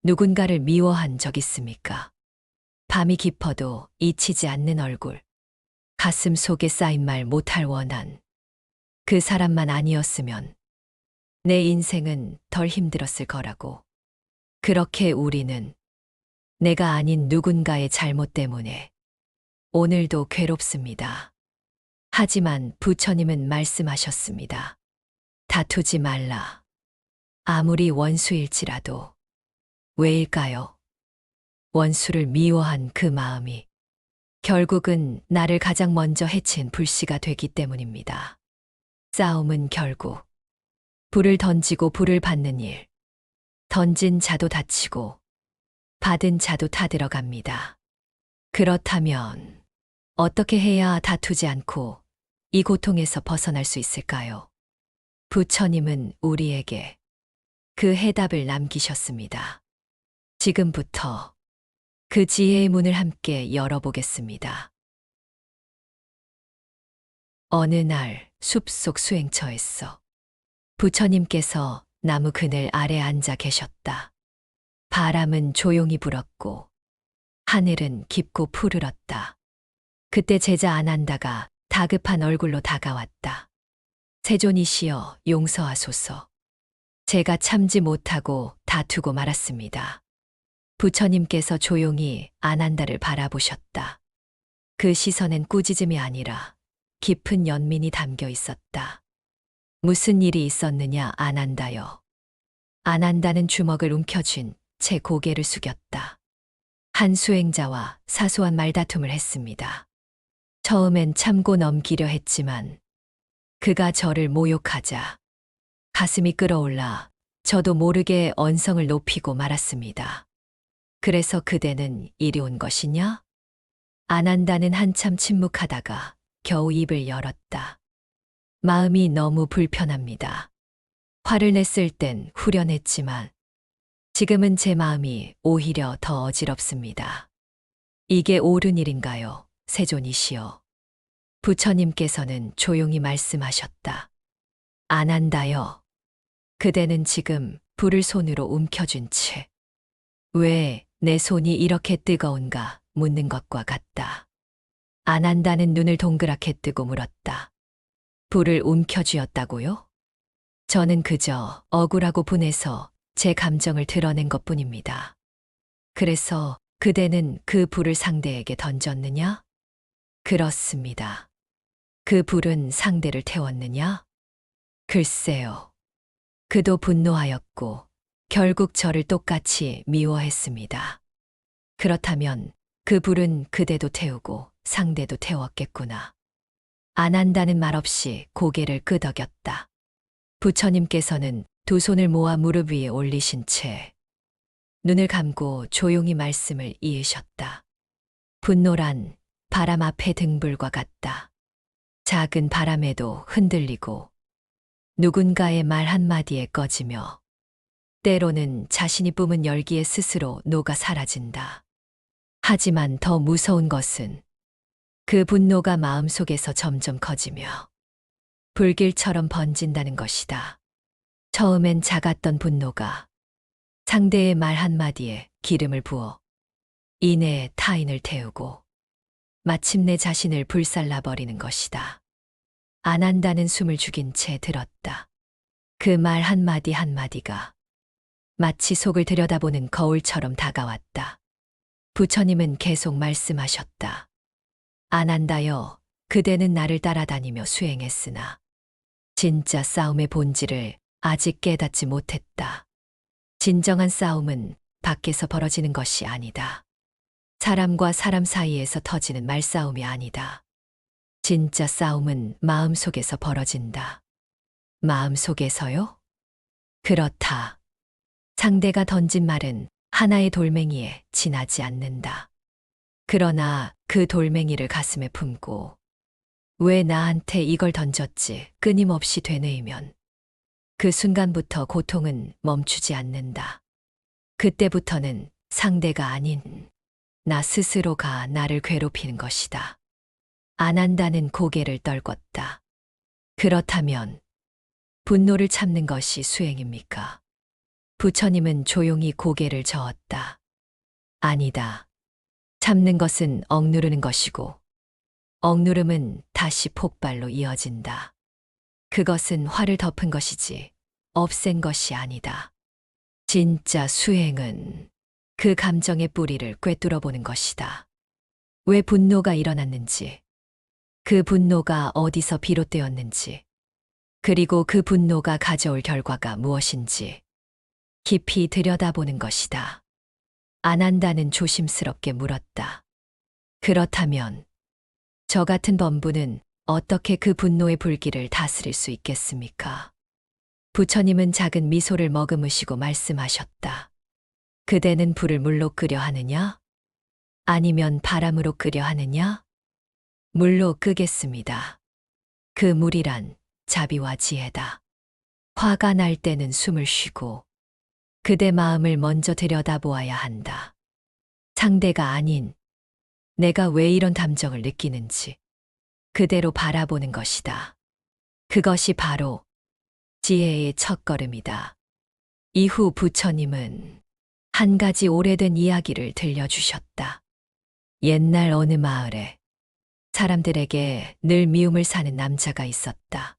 누군가를 미워한 적 있습니까? 밤이 깊어도 잊히지 않는 얼굴, 가슴 속에 쌓인 말 못할 원한. 그 사람만 아니었으면 내 인생은 덜 힘들었을 거라고. 그렇게 우리는 내가 아닌 누군가의 잘못 때문에 오늘도 괴롭습니다. 하지만 부처님은 말씀하셨습니다. 다투지 말라. 아무리 원수일지라도. 왜일까요? 원수를 미워한 그 마음이 결국은 나를 가장 먼저 해친 불씨가 되기 때문입니다. 싸움은 결국 불을 던지고 불을 받는 일. 던진 자도 다치고 받은 자도 타들어갑니다. 그렇다면 어떻게 해야 다투지 않고 이 고통에서 벗어날 수 있을까요? 부처님은 우리에게 그 해답을 남기셨습니다. 지금부터 그 지혜의 문을 함께 열어보겠습니다. 어느 날 숲속 수행처에서 부처님께서 나무 그늘 아래 앉아 계셨다. 바람은 조용히 불었고 하늘은 깊고 푸르렀다. 그때 제자 아난다가 다급한 얼굴로 다가왔다. 세존이시여 용서하소서. 제가 참지 못하고 다투고 말았습니다. 부처님께서 조용히 아난다를 바라보셨다. 그 시선엔 꾸짖음이 아니라 깊은 연민이 담겨 있었다. 무슨 일이 있었느냐 아난다여. 아난다는 주먹을 움켜쥔 채 고개를 숙였다. 한 수행자와 사소한 말다툼을 했습니다. 처음엔 참고 넘기려 했지만 그가 저를 모욕하자 가슴이 끓어올라 저도 모르게 언성을 높이고 말았습니다. 그래서 그대는 이리 온 것이냐? 아난다는 한참 침묵하다가 겨우 입을 열었다. 마음이 너무 불편합니다. 화를 냈을 땐 후련했지만 지금은 제 마음이 오히려 더 어지럽습니다. 이게 옳은 일인가요, 세존이시여? 부처님께서는 조용히 말씀하셨다. 아난다여. 그대는 지금 불을 손으로 움켜쥔 채 왜 내 손이 이렇게 뜨거운가 묻는 것과 같다. 아난다는 눈을 동그랗게 뜨고 물었다. 불을 움켜쥐었다고요? 저는 그저 억울하고 분해서 제 감정을 드러낸 것뿐입니다. 그래서 그대는 그 불을 상대에게 던졌느냐? 그렇습니다. 그 불은 상대를 태웠느냐? 글쎄요. 그도 분노하였고 결국 저를 똑같이 미워했습니다. 그렇다면 그 불은 그대도 태우고 상대도 태웠겠구나. 아난다는 말없이 고개를 끄덕였다. 부처님께서는 두 손을 모아 무릎 위에 올리신 채 눈을 감고 조용히 말씀을 이으셨다. 분노란 바람 앞의 등불과 같다. 작은 바람에도 흔들리고 누군가의 말 한마디에 꺼지며 때로는 자신이 뿜은 열기에 스스로 녹아 사라진다. 하지만 더 무서운 것은 그 분노가 마음속에서 점점 커지며 불길처럼 번진다는 것이다. 처음엔 작았던 분노가 상대의 말 한마디에 기름을 부어 이내 타인을 태우고 마침내 자신을 불살라버리는 것이다. 아난다는 숨을 죽인 채 들었다. 그 말 한마디 한마디가 마치 속을 들여다보는 거울처럼 다가왔다. 부처님은 계속 말씀하셨다. 아난다여, 그대는 나를 따라다니며 수행했으나 진짜 싸움의 본질을 아직 깨닫지 못했다. 진정한 싸움은 밖에서 벌어지는 것이 아니다. 사람과 사람 사이에서 터지는 말싸움이 아니다. 진짜 싸움은 마음속에서 벌어진다. 마음속에서요? 그렇다. 상대가 던진 말은 하나의 돌멩이에 지나지 않는다. 그러나 그 돌멩이를 가슴에 품고 왜 나한테 이걸 던졌지 끊임없이 되뇌이면 그 순간부터 고통은 멈추지 않는다. 그때부터는 상대가 아닌 나 스스로가 나를 괴롭히는 것이다. 아난다는 고개를 떨궜다. 그렇다면 분노를 참는 것이 수행입니까? 부처님은 조용히 고개를 저었다. 아니다. 참는 것은 억누르는 것이고, 억누름은 다시 폭발로 이어진다. 그것은 화를 덮은 것이지, 없앤 것이 아니다. 진짜 수행은 그 감정의 뿌리를 꿰뚫어 보는 것이다. 왜 분노가 일어났는지, 그 분노가 어디서 비롯되었는지, 그리고 그 분노가 가져올 결과가 무엇인지 깊이 들여다보는 것이다. 아난다는 조심스럽게 물었다. 그렇다면 저 같은 범부는 어떻게 그 분노의 불길을 다스릴 수 있겠습니까? 부처님은 작은 미소를 머금으시고 말씀하셨다. 그대는 불을 물로 끄려 하느냐? 아니면 바람으로 끄려 하느냐? 물로 끄겠습니다. 그 물이란 자비와 지혜다. 화가 날 때는 숨을 쉬고 그대 마음을 먼저 들여다보아야 한다. 상대가 아닌 내가 왜 이런 감정을 느끼는지 그대로 바라보는 것이다. 그것이 바로 지혜의 첫걸음이다. 이후 부처님은 한 가지 오래된 이야기를 들려주셨다. 옛날 어느 마을에 사람들에게 늘 미움을 사는 남자가 있었다.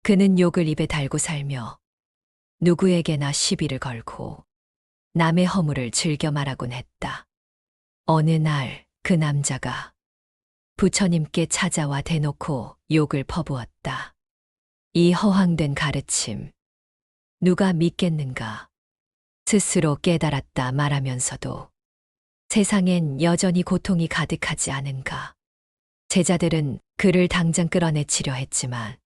그는 욕을 입에 달고 살며 누구에게나 시비를 걸고 남의 허물을 즐겨 말하곤 했다. 어느 날 그 남자가 부처님께 찾아와 대놓고 욕을 퍼부었다. 이 허황된 가르침, 누가 믿겠는가? 스스로 깨달았다 말하면서도 세상엔 여전히 고통이 가득하지 않은가? 제자들은 그를 당장 끌어내치려 했지만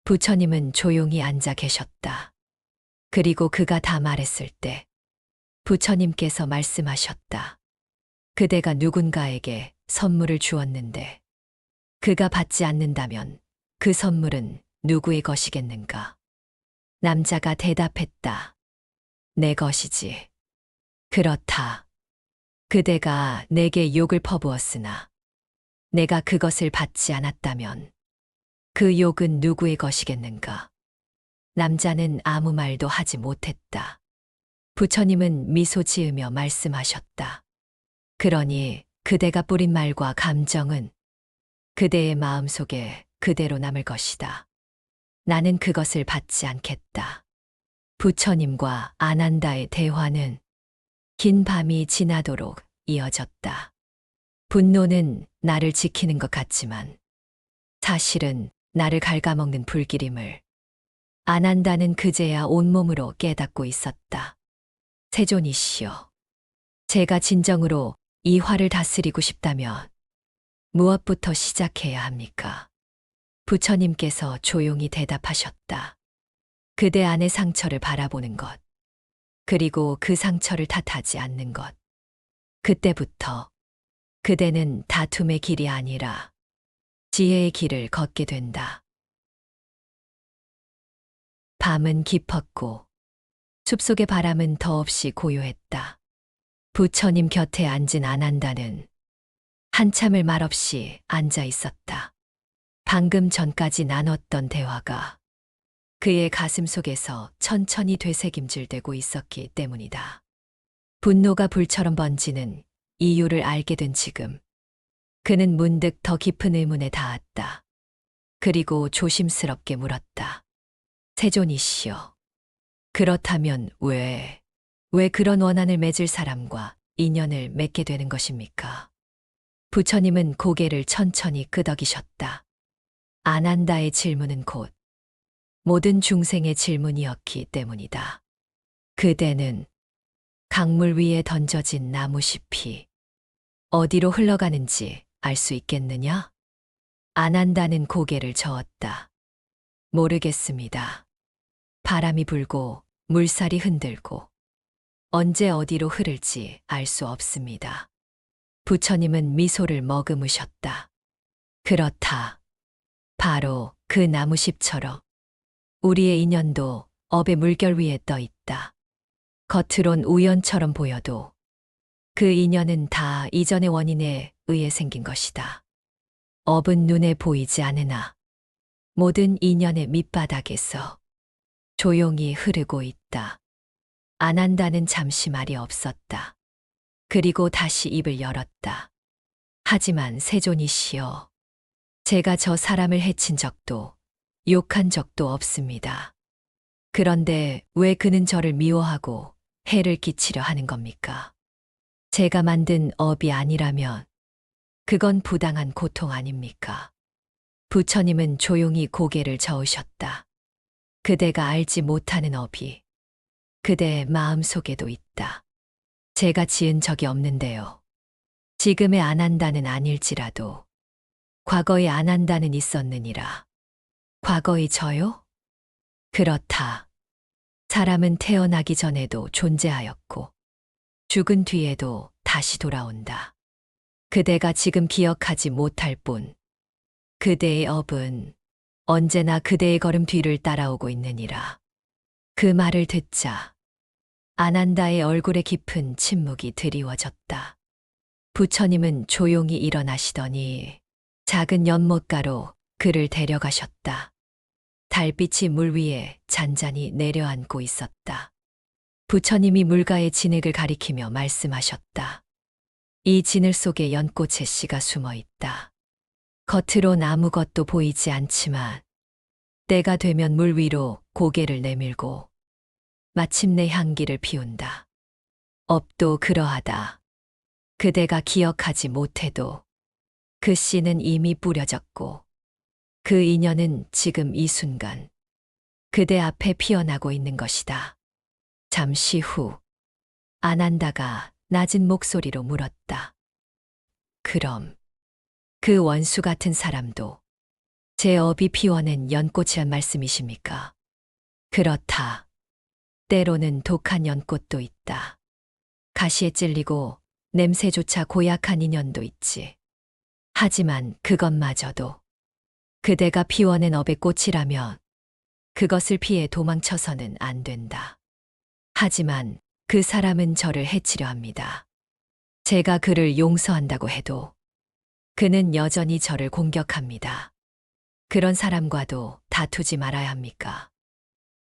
부처님은 조용히 앉아 계셨다. 그리고 그가 다 말했을 때 부처님께서 말씀하셨다. 그대가 누군가에게 선물을 주었는데 그가 받지 않는다면 그 선물은 누구의 것이겠는가? 남자가 대답했다. 내 것이지. 그렇다. 그대가 내게 욕을 퍼부었으나 내가 그것을 받지 않았다면 그 욕은 누구의 것이겠는가? 남자는 아무 말도 하지 못했다. 부처님은 미소 지으며 말씀하셨다. 그러니 그대가 뿌린 말과 감정은 그대의 마음속에 그대로 남을 것이다. 나는 그것을 받지 않겠다. 부처님과 아난다의 대화는 긴 밤이 지나도록 이어졌다. 분노는 나를 지키는 것 같지만 사실은 나를 갉아먹는 불길임을 아난다는 그제야 온몸으로 깨닫고 있었다. 세존이시여, 제가 진정으로 이 화를 다스리고 싶다면 무엇부터 시작해야 합니까? 부처님께서 조용히 대답하셨다. 그대 안의 상처를 바라보는 것, 그리고 그 상처를 탓하지 않는 것. 그때부터 그대는 다툼의 길이 아니라 지혜의 길을 걷게 된다. 밤은 깊었고 숲속의 바람은 더없이 고요했다. 부처님 곁에 앉은 아난다는 한참을 말없이 앉아 있었다. 방금 전까지 나눴던 대화가 그의 가슴 속에서 천천히 되새김질되고 있었기 때문이다. 분노가 불처럼 번지는 이유를 알게 된 지금, 그는 문득 더 깊은 의문에 닿았다. 그리고 조심스럽게 물었다. 세존이시여, 그렇다면 왜 그런 원한을 맺을 사람과 인연을 맺게 되는 것입니까? 부처님은 고개를 천천히 끄덕이셨다. 아난다의 질문은 곧 모든 중생의 질문이었기 때문이다. 그대는 강물 위에 던져진 나무잎이 어디로 흘러가는지 알 수 있겠느냐? 아난다는 고개를 저었다. 모르겠습니다. 바람이 불고 물살이 흔들고 언제 어디로 흐를지 알 수 없습니다. 부처님은 미소를 머금으셨다. 그렇다. 바로 그 나무잎처럼 우리의 인연도 업의 물결 위에 떠 있다. 겉으론 우연처럼 보여도 그 인연은 다 이전의 원인에 의해 생긴 것이다. 업은 눈에 보이지 않으나 모든 인연의 밑바닥에서 조용히 흐르고 있다. 안 한다는 잠시 말이 없었다. 그리고 다시 입을 열었다. 하지만 세존이시여, 제가 저 사람을 해친 적도 욕한 적도 없습니다. 그런데 왜 그는 저를 미워하고 해를 끼치려 하는 겁니까? 제가 만든 업이 아니라면 그건 부당한 고통 아닙니까? 부처님은 조용히 고개를 저으셨다. 그대가 알지 못하는 업이 그대의 마음속에도 있다. 제가 지은 적이 없는데요. 지금의 안 한다는 아닐지라도 과거에 안 한다는 있었느니라. 과거의 저요? 그렇다. 사람은 태어나기 전에도 존재하였고 죽은 뒤에도 다시 돌아온다. 그대가 지금 기억하지 못할 뿐 그대의 업은 언제나 그대의 걸음 뒤를 따라오고 있느니라. 그 말을 듣자 아난다의 얼굴에 깊은 침묵이 드리워졌다. 부처님은 조용히 일어나시더니 작은 연못가로 그를 데려가셨다. 달빛이 물 위에 잔잔히 내려앉고 있었다. 부처님이 물가의 진흙을 가리키며 말씀하셨다. 이 진흙 속에 연꽃의 씨가 숨어 있다. 겉으론 아무것도 보이지 않지만 때가 되면 물 위로 고개를 내밀고 마침내 향기를 피운다. 업도 그러하다. 그대가 기억하지 못해도 그 씨는 이미 뿌려졌고 그 인연은 지금 이 순간 그대 앞에 피어나고 있는 것이다. 잠시 후 아난다가 낮은 목소리로 물었다. 그럼 그 원수 같은 사람도 제 업이 피워낸 연꽃이란 말씀이십니까? 그렇다. 때로는 독한 연꽃도 있다. 가시에 찔리고 냄새조차 고약한 인연도 있지. 하지만 그것마저도 그대가 피워낸 업의 꽃이라면 그것을 피해 도망쳐서는 안 된다. 하지만 그 사람은 저를 해치려 합니다. 제가 그를 용서한다고 해도 그는 여전히 저를 공격합니다. 그런 사람과도 다투지 말아야 합니까?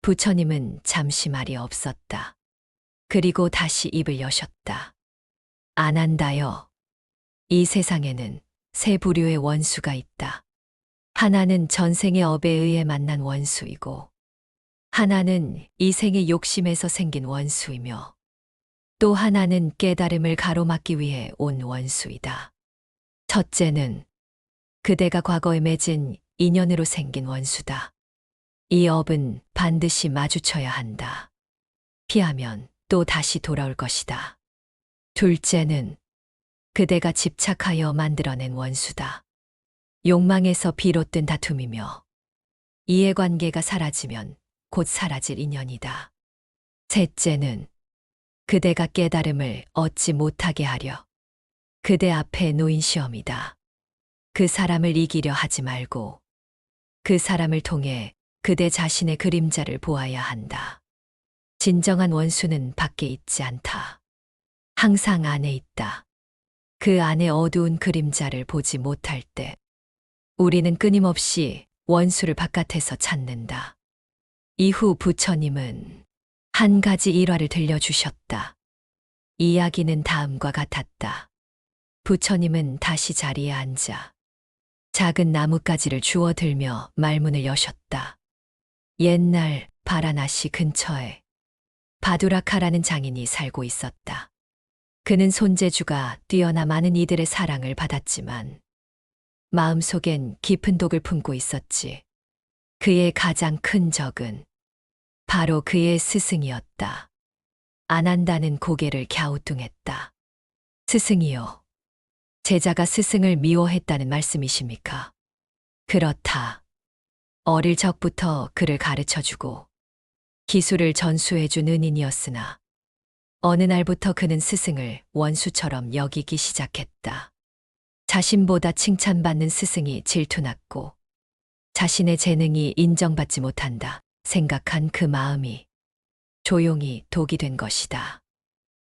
부처님은 잠시 말이 없었다. 그리고 다시 입을 여셨다. 안 한다요. 이 세상에는 세 부류의 원수가 있다. 하나는 전생의 업에 의해 만난 원수이고, 하나는 이 생의 욕심에서 생긴 원수이며, 또 하나는 깨달음을 가로막기 위해 온 원수이다. 첫째는 그대가 과거에 맺은 인연으로 생긴 원수다. 이 업은 반드시 마주쳐야 한다. 피하면 또 다시 돌아올 것이다. 둘째는 그대가 집착하여 만들어낸 원수다. 욕망에서 비롯된 다툼이며 이해관계가 사라지면 곧 사라질 인연이다. 셋째는 그대가 깨달음을 얻지 못하게 하려 그대 앞에 놓인 시험이다. 그 사람을 이기려 하지 말고 그 사람을 통해 그대 자신의 그림자를 보아야 한다. 진정한 원수는 밖에 있지 않다. 항상 안에 있다. 그 안에 어두운 그림자를 보지 못할 때 우리는 끊임없이 원수를 바깥에서 찾는다. 이후 부처님은 한 가지 일화를 들려주셨다. 이야기는 다음과 같았다. 부처님은 다시 자리에 앉아 작은 나뭇가지를 주워 들며 말문을 여셨다. 옛날 바라나시 근처에 바두라카라는 장인이 살고 있었다. 그는 손재주가 뛰어나 많은 이들의 사랑을 받았지만 마음속엔 깊은 독을 품고 있었지. 그의 가장 큰 적은 바로 그의 스승이었다. 안 한다는 고개를 갸우뚱했다. 스승이요. 제자가 스승을 미워했다는 말씀이십니까? 그렇다. 어릴 적부터 그를 가르쳐주고 기술을 전수해준 은인이었으나 어느 날부터 그는 스승을 원수처럼 여기기 시작했다. 자신보다 칭찬받는 스승이 질투났고 자신의 재능이 인정받지 못한다 생각한 그 마음이 조용히 독이 된 것이다.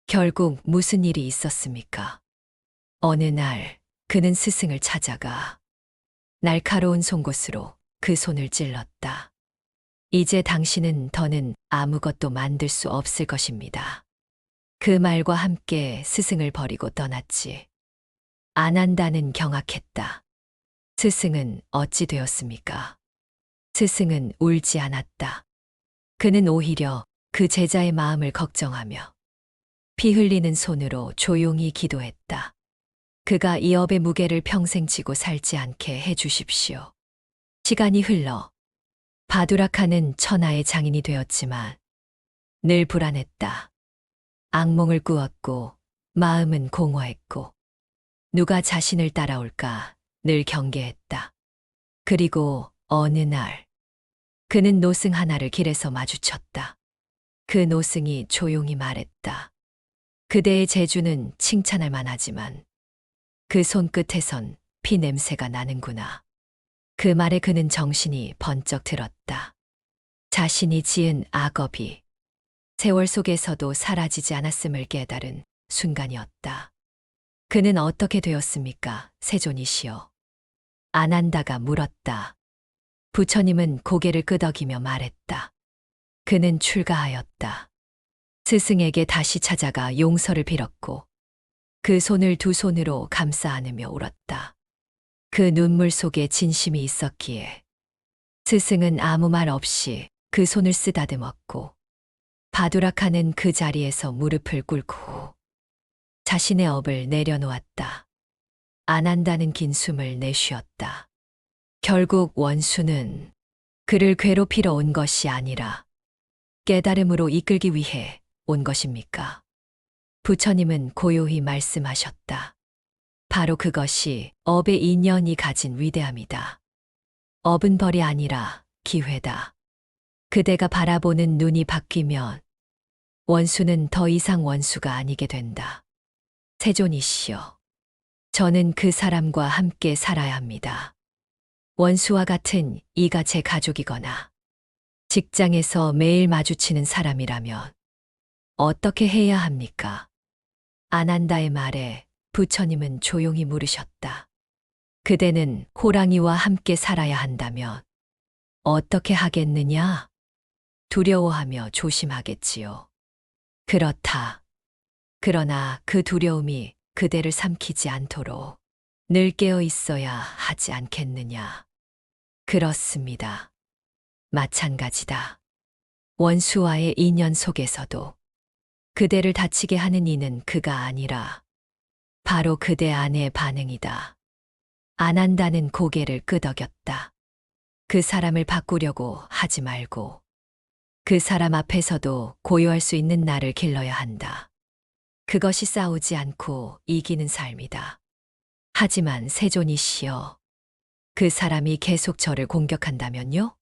결국 무슨 일이 있었습니까? 어느 날 그는 스승을 찾아가 날카로운 송곳으로 그 손을 찔렀다. 이제 당신은 더는 아무것도 만들 수 없을 것입니다. 그 말과 함께 스승을 버리고 떠났지. 안한다는 경악했다. 스승은 어찌 되었습니까? 스승은 울지 않았다. 그는 오히려 그 제자의 마음을 걱정하며 피 흘리는 손으로 조용히 기도했다. 그가 이 업의 무게를 평생 지고 살지 않게 해 주십시오. 시간이 흘러 바두라카는 천하의 장인이 되었지만 늘 불안했다. 악몽을 꾸었고 마음은 공허했고 누가 자신을 따라올까 늘 경계했다. 그리고 어느 날 그는 노승 하나를 길에서 마주쳤다. 그 노승이 조용히 말했다. 그대의 재주는 칭찬할 만하지만 그 손끝에선 피 냄새가 나는구나. 그 말에 그는 정신이 번쩍 들었다. 자신이 지은 악업이 세월 속에서도 사라지지 않았음을 깨달은 순간이었다. 그는 어떻게 되었습니까, 세존이시여? 안한다가 물었다. 부처님은 고개를 끄덕이며 말했다. 그는 출가하였다. 스승에게 다시 찾아가 용서를 빌었고 그 손을 두 손으로 감싸 안으며 울었다. 그 눈물 속에 진심이 있었기에 스승은 아무 말 없이 그 손을 쓰다듬었고 바두라카는 그 자리에서 무릎을 꿇고 자신의 업을 내려놓았다. 안한다는 긴 숨을 내쉬었다. 결국 원수는 그를 괴롭히러 온 것이 아니라 깨달음으로 이끌기 위해 온 것입니까? 부처님은 고요히 말씀하셨다. 바로 그것이 업의 인연이 가진 위대함이다. 업은 벌이 아니라 기회다. 그대가 바라보는 눈이 바뀌면 원수는 더 이상 원수가 아니게 된다. 세존이시여, 저는 그 사람과 함께 살아야 합니다. 원수와 같은 이가 제 가족이거나 직장에서 매일 마주치는 사람이라면 어떻게 해야 합니까? 안한다의 말에 부처님은 조용히 물으셨다. 그대는 호랑이와 함께 살아야 한다면 어떻게 하겠느냐? 두려워하며 조심하겠지요. 그렇다. 그러나 그 두려움이 그대를 삼키지 않도록 늘 깨어 있어야 하지 않겠느냐? 그렇습니다. 마찬가지다. 원수와의 인연 속에서도 그대를 다치게 하는 이는 그가 아니라 바로 그대 안의 반응이다. 안한다는 고개를 끄덕였다. 그 사람을 바꾸려고 하지 말고 그 사람 앞에서도 고요할 수 있는 나를 길러야 한다. 그것이 싸우지 않고 이기는 삶이다. 하지만 세존이시여, 그 사람이 계속 저를 공격한다면요?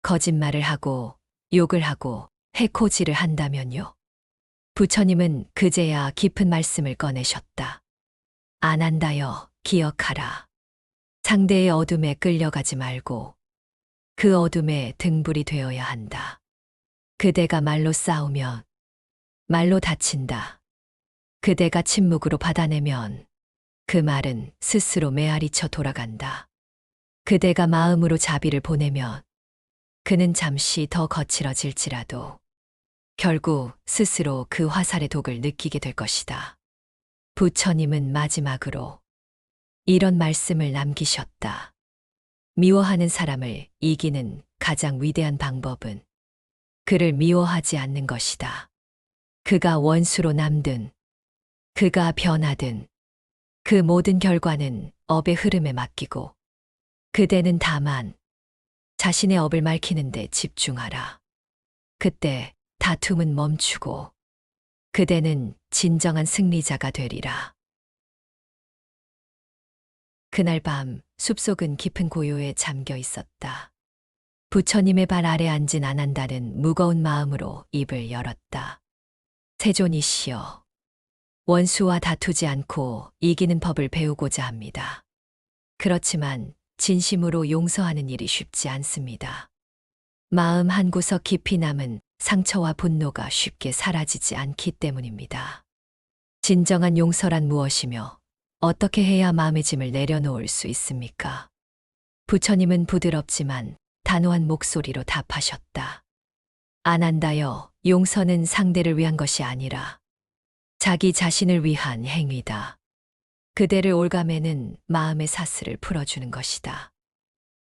거짓말을 하고 욕을 하고 해코지를 한다면요? 부처님은 그제야 깊은 말씀을 꺼내셨다. 안한다여, 기억하라. 상대의 어둠에 끌려가지 말고 그 어둠에 등불이 되어야 한다. 그대가 말로 싸우면 말로 다친다. 그대가 침묵으로 받아내면 그 말은 스스로 메아리쳐 돌아간다. 그대가 마음으로 자비를 보내면 그는 잠시 더 거칠어질지라도 결국 스스로 그 화살의 독을 느끼게 될 것이다. 부처님은 마지막으로 이런 말씀을 남기셨다. 미워하는 사람을 이기는 가장 위대한 방법은 그를 미워하지 않는 것이다. 그가 원수로 남든 그가 변하든 그 모든 결과는 업의 흐름에 맡기고 그대는 다만 자신의 업을 밝히는 데 집중하라. 그때 다툼은 멈추고 그대는 진정한 승리자가 되리라. 그날 밤 숲속은 깊은 고요에 잠겨 있었다. 부처님의 발 아래 앉은 안한다는 무거운 마음으로 입을 열었다. 세존이시여, 원수와 다투지 않고 이기는 법을 배우고자 합니다. 그렇지만 진심으로 용서하는 일이 쉽지 않습니다. 마음 한구석 깊이 남은 상처와 분노가 쉽게 사라지지 않기 때문입니다. 진정한 용서란 무엇이며 어떻게 해야 마음의 짐을 내려놓을 수 있습니까? 부처님은 부드럽지만 단호한 목소리로 답하셨다. 안 한다요. 용서는 상대를 위한 것이 아니라 자기 자신을 위한 행위다. 그대를 올가매는 마음의 사슬을 풀어주는 것이다.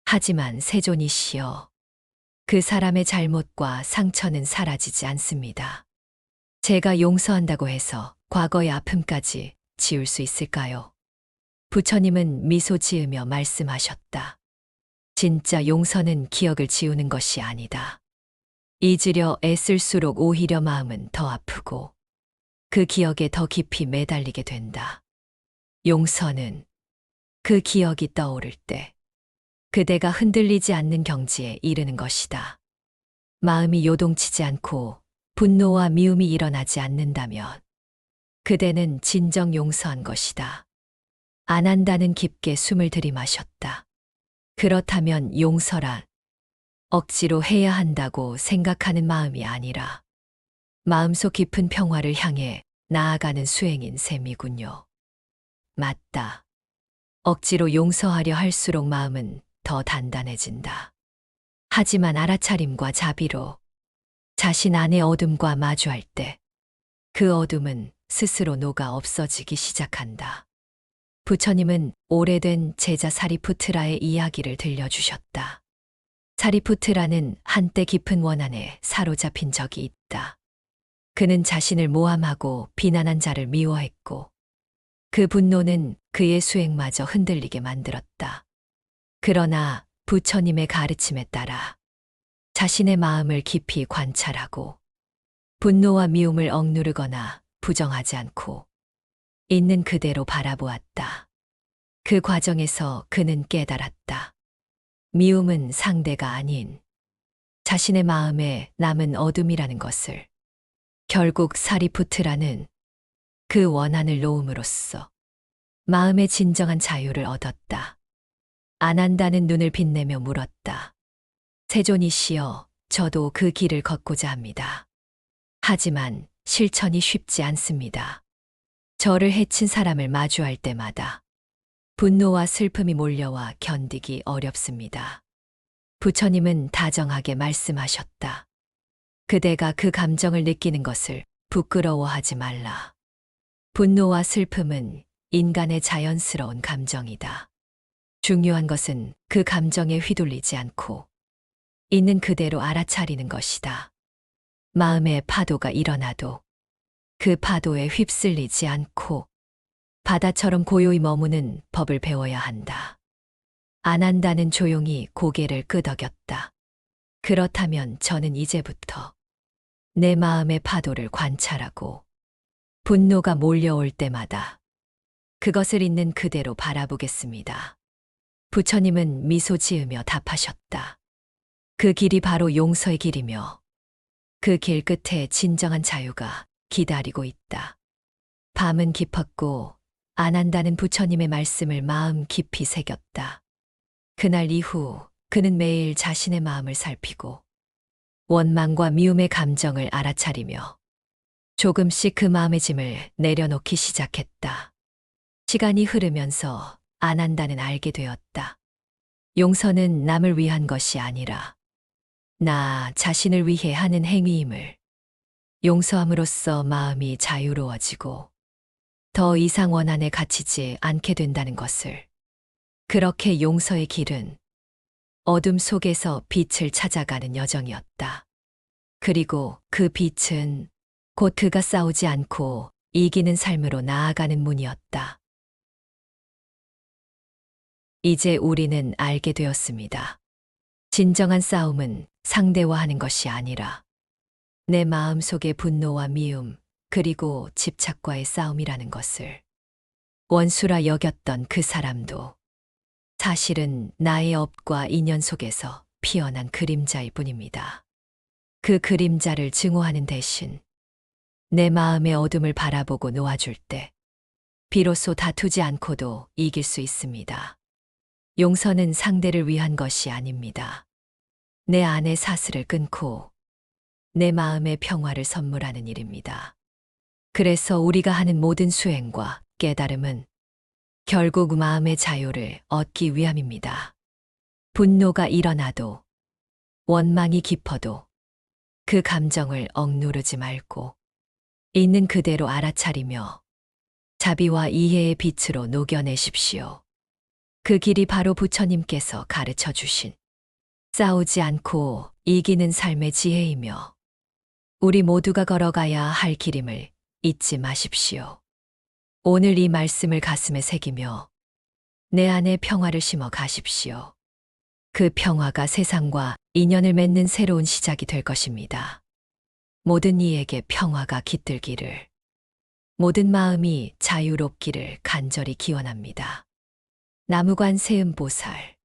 하지만 세존이시여, 그 사람의 잘못과 상처는 사라지지 않습니다. 제가 용서한다고 해서 과거의 아픔까지 지울 수 있을까요? 부처님은 미소 지으며 말씀하셨다. 진짜 용서는 기억을 지우는 것이 아니다. 잊으려 애쓸수록 오히려 마음은 더 아프고 그 기억에 더 깊이 매달리게 된다. 용서는 그 기억이 떠오를 때 그대가 흔들리지 않는 경지에 이르는 것이다. 마음이 요동치지 않고 분노와 미움이 일어나지 않는다면 그대는 진정 용서한 것이다. 안 한다는 깊게 숨을 들이마셨다. 그렇다면 용서란 억지로 해야 한다고 생각하는 마음이 아니라 마음속 깊은 평화를 향해 나아가는 수행인 셈이군요. 맞다. 억지로 용서하려 할수록 마음은 더 단단해진다. 하지만 알아차림과 자비로 자신 안의 어둠과 마주할 때 그 어둠은 스스로 녹아 없어지기 시작한다. 부처님은 오래된 제자 사리푸트라의 이야기를 들려주셨다. 사리푸트라는 한때 깊은 원한에 사로잡힌 적이 있다. 그는 자신을 모함하고 비난한 자를 미워했고 그 분노는 그의 수행마저 흔들리게 만들었다. 그러나 부처님의 가르침에 따라 자신의 마음을 깊이 관찰하고 분노와 미움을 억누르거나 부정하지 않고 있는 그대로 바라보았다. 그 과정에서 그는 깨달았다. 미움은 상대가 아닌 자신의 마음에 남은 어둠이라는 것을. 결국 사리푸트라는 그 원한을 놓음으로써 마음의 진정한 자유를 얻었다. 안 한다는 눈을 빛내며 물었다. 세존이시여, 저도 그 길을 걷고자 합니다. 하지만 실천이 쉽지 않습니다. 저를 해친 사람을 마주할 때마다 분노와 슬픔이 몰려와 견디기 어렵습니다. 부처님은 다정하게 말씀하셨다. 그대가 그 감정을 느끼는 것을 부끄러워하지 말라. 분노와 슬픔은 인간의 자연스러운 감정이다. 중요한 것은 그 감정에 휘둘리지 않고 있는 그대로 알아차리는 것이다. 마음의 파도가 일어나도 그 파도에 휩쓸리지 않고 바다처럼 고요히 머무는 법을 배워야 한다. 안 한다는 조용히 고개를 끄덕였다. 그렇다면 저는 이제부터 내 마음의 파도를 관찰하고 분노가 몰려올 때마다 그것을 있는 그대로 바라보겠습니다. 부처님은 미소 지으며 답하셨다. 그 길이 바로 용서의 길이며 그 길 끝에 진정한 자유가 기다리고 있다. 밤은 깊었고 안 한다는 부처님의 말씀을 마음 깊이 새겼다. 그날 이후 그는 매일 자신의 마음을 살피고 원망과 미움의 감정을 알아차리며 조금씩 그 마음의 짐을 내려놓기 시작했다. 시간이 흐르면서 안 한다는 알게 되었다. 용서는 남을 위한 것이 아니라 나 자신을 위해 하는 행위임을. 용서함으로써 마음이 자유로워지고 더 이상 원한에 갇히지 않게 된다는 것을. 그렇게 용서의 길은 어둠 속에서 빛을 찾아가는 여정이었다. 그리고 그 빛은 곧 그가 싸우지 않고 이기는 삶으로 나아가는 문이었다. 이제 우리는 알게 되었습니다. 진정한 싸움은 상대와 하는 것이 아니라 내 마음 속의 분노와 미움, 그리고 집착과의 싸움이라는 것을. 원수라 여겼던 그 사람도 사실은 나의 업과 인연 속에서 피어난 그림자일 뿐입니다. 그 그림자를 증오하는 대신 내 마음의 어둠을 바라보고 놓아줄 때 비로소 다투지 않고도 이길 수 있습니다. 용서는 상대를 위한 것이 아닙니다. 내 안의 사슬을 끊고 내 마음의 평화를 선물하는 일입니다. 그래서 우리가 하는 모든 수행과 깨달음은 결국 마음의 자유를 얻기 위함입니다. 분노가 일어나도 원망이 깊어도 그 감정을 억누르지 말고 있는 그대로 알아차리며 자비와 이해의 빛으로 녹여내십시오. 그 길이 바로 부처님께서 가르쳐 주신 싸우지 않고 이기는 삶의 지혜이며 우리 모두가 걸어가야 할 길임을 잊지 마십시오. 오늘 이 말씀을 가슴에 새기며 내 안에 평화를 심어 가십시오. 그 평화가 세상과 인연을 맺는 새로운 시작이 될 것입니다. 모든 이에게 평화가 깃들기를, 모든 마음이 자유롭기를 간절히 기원합니다. 나무관 세음보살